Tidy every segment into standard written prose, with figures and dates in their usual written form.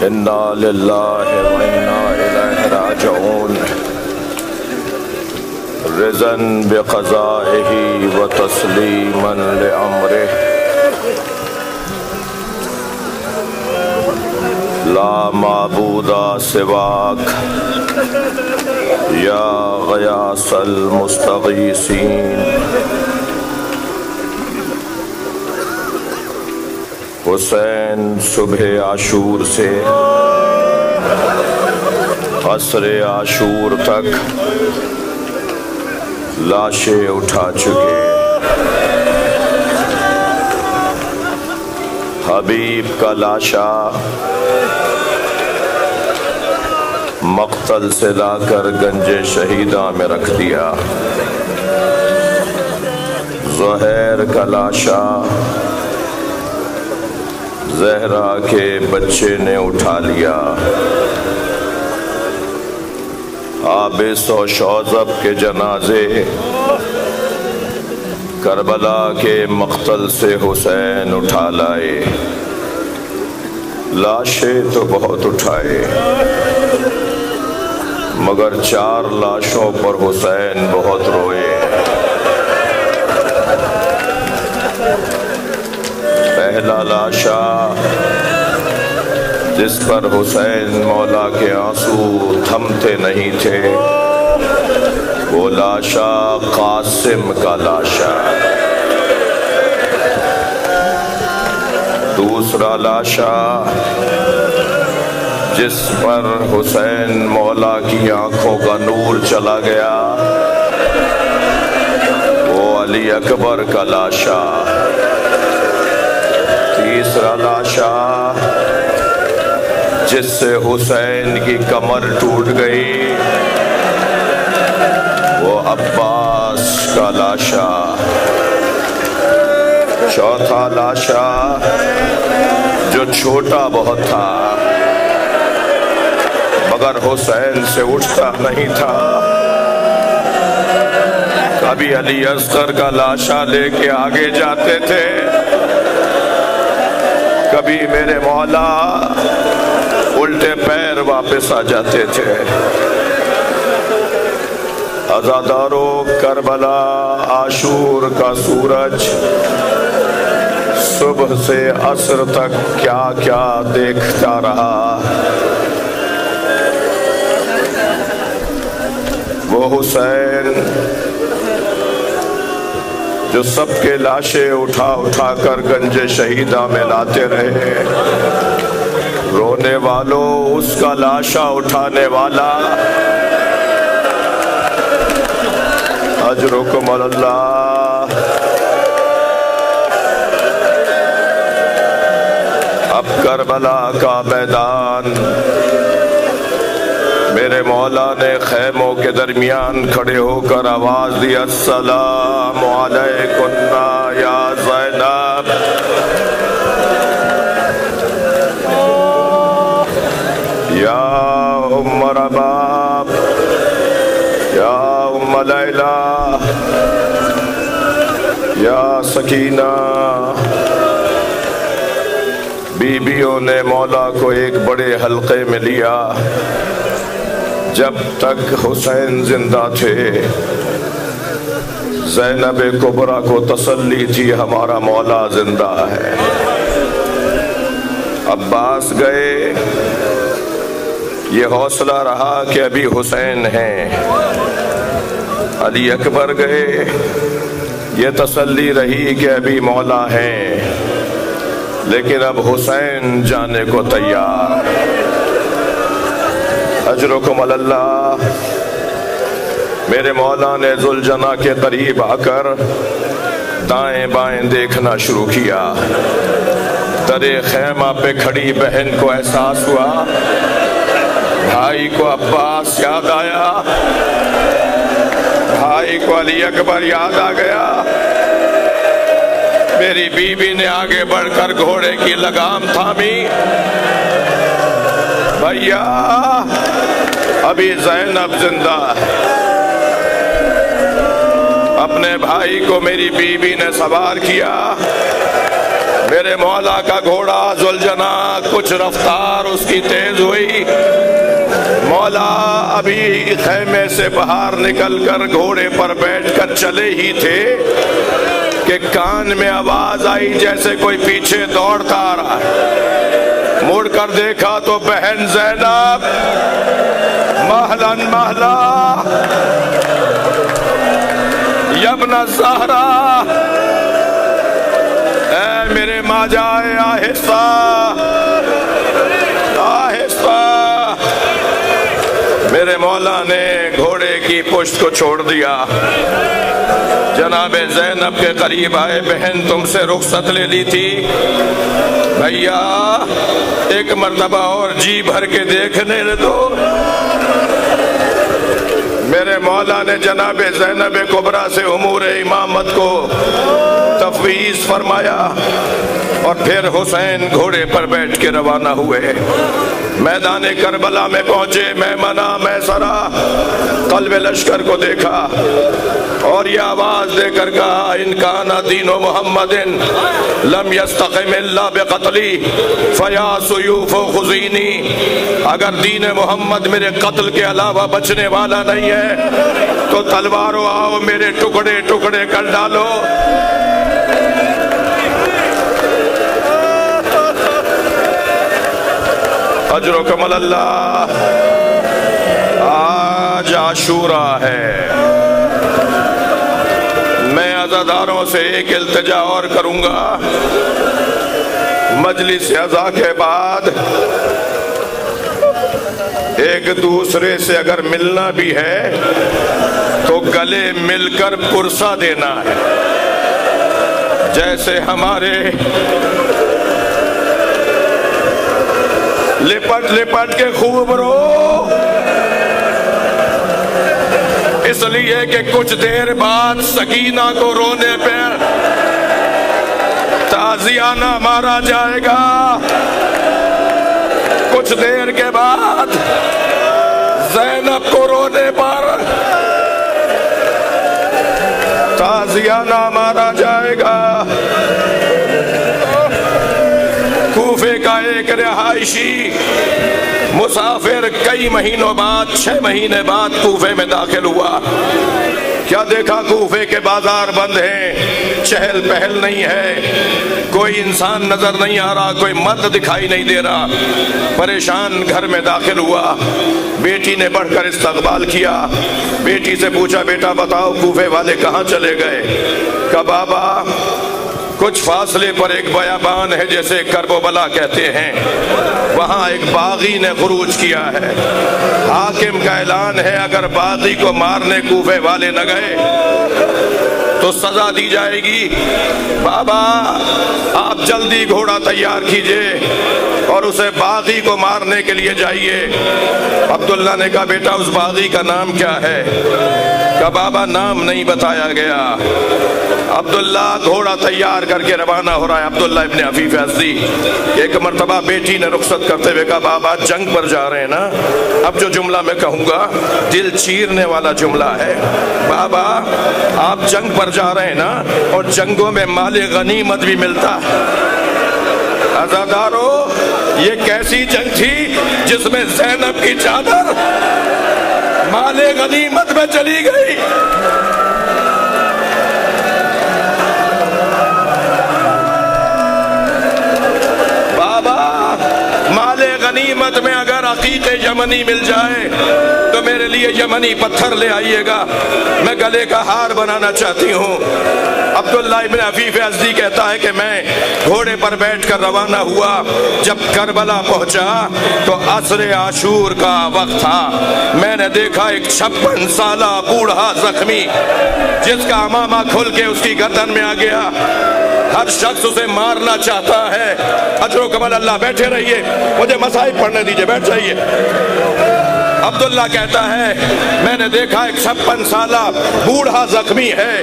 انا للہ و انا الیہ راجعون رضا بقضائہ و تسلیما لامرہ لا معبود سواک یا غیاث المستغیثین حسین صبح عاشور سے عصر عاشور تک لاشیں اٹھا چکے، حبیب کا لاشا مقتل سے لا کر گنج شہیدہ میں رکھ دیا، زہیر کا لاشا زہرا کے بچے نے اٹھا لیا، عابس و شوذب کے جنازے کربلا کے مقتل سے حسین اٹھا لائے، لاشیں تو بہت اٹھائے مگر 4 لاشوں پر حسین بہت روئے۔ پہلا لاشا جس پر حسین مولا کے آنسو تھمتے نہیں تھے، وہ لاشا قاسم کا لاشا۔ دوسرا لاشا جس پر حسین مولا کی آنکھوں کا نور چلا گیا، وہ علی اکبر کا لاشا۔ تیسرا لاشا جس سے حسین کی کمر ٹوٹ گئی، وہ عباس کا لاشا۔ چوتھا لاشا جو چھوٹا بہت تھا مگر حسین سے اٹھتا نہیں تھا، کبھی علی اصغر کا لاشا لے کے آگے جاتے تھے، کبھی میرے مولا الٹے پیر واپس آ جاتے تھے۔ عزادارو، کربلا عاشور کا سورج صبح سے عصر تک کیا کیا دیکھتا رہا۔ وہ حسین جو سب کے لاشیں اٹھا اٹھا کر گنج شہیدہ میں لاتے رہے، رونے والوں اس کا لاشا اٹھانے والا اجرکم اللہ۔ اب کربلا کا میدان میرے مولا نے خیموں کے درمیان کھڑے ہو کر آواز دی، السلام علیکم یا زینب۔ یا ام رباب، یا ام لیلہ، یا سکینہ۔ بیویوں نے مولا کو ایک بڑے حلقے میں لیا، جب تک حسین زندہ تھے زینب کبریٰ کو تسلی تھی ہمارا مولا زندہ ہے۔ عباس گئے، یہ حوصلہ رہا کہ ابھی حسین ہیں۔ علی اکبر گئے، یہ تسلی رہی کہ ابھی مولا ہیں، لیکن اب حسین جانے کو تیار۔ اجرکم اللہ۔ میرے مولا نے ذوالجناح کے قریب آ کر دائیں بائیں دیکھنا شروع کیا۔ درے خیمہ پہ کھڑی بہن کو احساس ہوا، بھائی کو عباس یاد آیا، بھائی بھائی کو علی اکبر یاد آ گیا۔ میری بیوی نے آگے بڑھ کر گھوڑے کی لگام تھامی۔ بھیا ابھی زینب زندہ ہے۔ اپنے بھائی کو میری بیوی نے سوار کیا۔ میرے مولا کا گھوڑا ذوالجنا کچھ رفتار اس کی تیز ہوئی۔ مولا ابھی خیمے سے باہر نکل کر گھوڑے پر بیٹھ کر چلے ہی تھے کہ کان میں آواز آئی جیسے کوئی پیچھے دوڑتا آ رہا ہے۔ مڑ کر دیکھا تو بہن زینب مہلن مہلا یبن الزہرا، اے میرے ماں جائے آہستہ آہستہ۔ میرے مولا نے گھوڑے کی پشت کو چھوڑ دیا، جناب زینب کے قریب آئے۔ بہن تم سے رخصت لے لی تھی، بھیا ایک مرتبہ اور جی بھر کے دیکھنے دو۔ میرے مولا نے جناب زینب کبریٰ سے امور امامت کو تفویض فرمایا اور پھر حسین گھوڑے پر بیٹھ کے روانہ ہوئے۔ میدان کربلا میں پہنچے، میمنہ میسرہ قلب لشکر کو دیکھا اور یہ آواز دے کر کہا ان کان دین محمد لم یستقم الا بقتلی فیا سیوف خزینی، اگر دین محمد میرے قتل کے علاوہ بچنے والا نہیں ہے تو تلواروں آؤ میرے ٹکڑے ٹکڑے کر ڈالو۔ اجرکم اللہ۔ آج عاشورہ ہے، میں عزاداروں سے ایک التجا اور کروں گا۔ مجلس عزا کے بعد ایک دوسرے سے اگر ملنا بھی ہے تو گلے مل کر پرسہ دینا ہے، جیسے ہمارے لپٹ لپٹ کے خوب رو، اس لیے کہ کچھ دیر بعد سکینہ کو رونے پر تعزیانہ مارا جائے گا، کچھ دیر کے بعد زینب کو رونے پر تعزیانہ مارا جائے گا۔ کوفے کا ایک رہائشی مسافر کئی مہینوں بعد 6 مہینے بعد کوفے میں داخل ہوا۔ کیا دیکھا؟ کوفے کے بازار بند ہیں، چہل پہل نہیں ہے، کوئی انسان نظر نہیں آ رہا، کوئی مرد دکھائی نہیں دے رہا۔ پریشان گھر میں داخل ہوا، بیٹی نے بڑھ کر استقبال کیا۔ بیٹی سے پوچھا بیٹا بتاؤ کوفے والے کہاں چلے گئے؟ کہا بابا کچھ فاصلے پر ایک بیابان ہے جیسے کرب و بلا کہتے ہیں، وہاں ایک باغی نے خروج کیا ہے، حاکم کا اعلان ہے اگر باغی کو مارنے کوفے والے نہ گئے تو سزا دی جائے گی۔ بابا آپ جلدی گھوڑا تیار کیجئے اور اسے باغی کو مارنے کے لیے جائیے۔ عبداللہ نے کہا بیٹا اس باغی کا نام کیا ہے؟ کہا بابا نام نہیں بتایا گیا۔ عبداللہ گھوڑا تیار کر کے روانہ ہو رہا ہے، عبداللہ ابن عفیف ازدی۔ ایک مرتبہ بیٹی نے رخصت کرتے ہوئے کہا بابا جنگ پر جا رہے ہیں نا، اب جو جملہ میں کہوں گا دل چیرنے والا جملہ ہے، بابا آپ جنگ پر جا رہے ہیں نا، اور جنگوں میں مال غنیمت بھی ملتا ہے۔ عزادارو یہ کیسی جنگ تھی جس میں زینب کی چادر مال غنیمت میں چلی گئی؟ غنیمت میں اگر عقیق یمنی مل جائے تو میرے لیے یمنی پتھر لے آئیے گا، میں گلے کا ہار بنانا چاہتی ہوں۔ عبداللہ ابن عفیف ازدی کہتا ہے کہ میں گھوڑے پر بیٹھ کر روانہ ہوا، جب کربلا پہنچا تو عصر عاشور کا وقت تھا۔ میں نے دیکھا ایک 56 سالہ بوڑھا زخمی جس کا امامہ کھل کے اس کی گردن میں آ گیا، ہر شخص اسے مارنا چاہتا ہے۔ اجر و کمال اللہ، بیٹھے رہیے، مجھے مصائب پڑھنے دیجئے، بیٹھ جائیے۔ عبداللہ کہتا ہے میں نے دیکھا ایک 56 سالہ بوڑھا زخمی ہے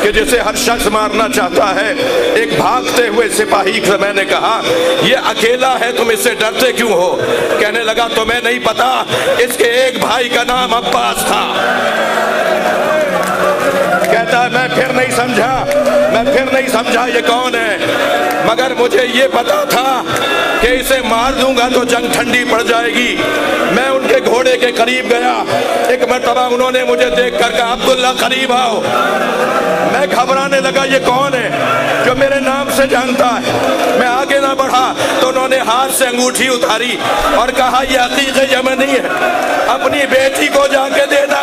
کہ جسے ہر شخص مارنا چاہتا ہے. ایک بھاگتے ہوئے سپاہی سے میں نے کہا یہ اکیلا ہے, تم اس سے ڈرتے کیوں ہو؟ کہنے لگا تمہیں نہیں پتا اس کے ایک بھائی کا نام عباس تھا. کہتا ہے میں پھر نہیں سمجھا یہ کون ہے, مگر مجھے یہ پتا تھا کہ اسے مار دوں گا تو جنگ ٹھنڈی پڑ جائے گی. میں ان کے گھوڑے کے قریب گیا, ایک مرتبہ انہوں نے مجھے دیکھ کر کہا عبداللہ قریب آؤ. میں گھبرانے لگا یہ کون ہے جو میرے نام سے جانتا ہے. میں آگے نہ بڑھا تو انہوں نے ہاتھ سے انگوٹھی اتاری اور کہا یہ عقیق یمنی ہے, اپنی بیٹی کو جا کے دینا.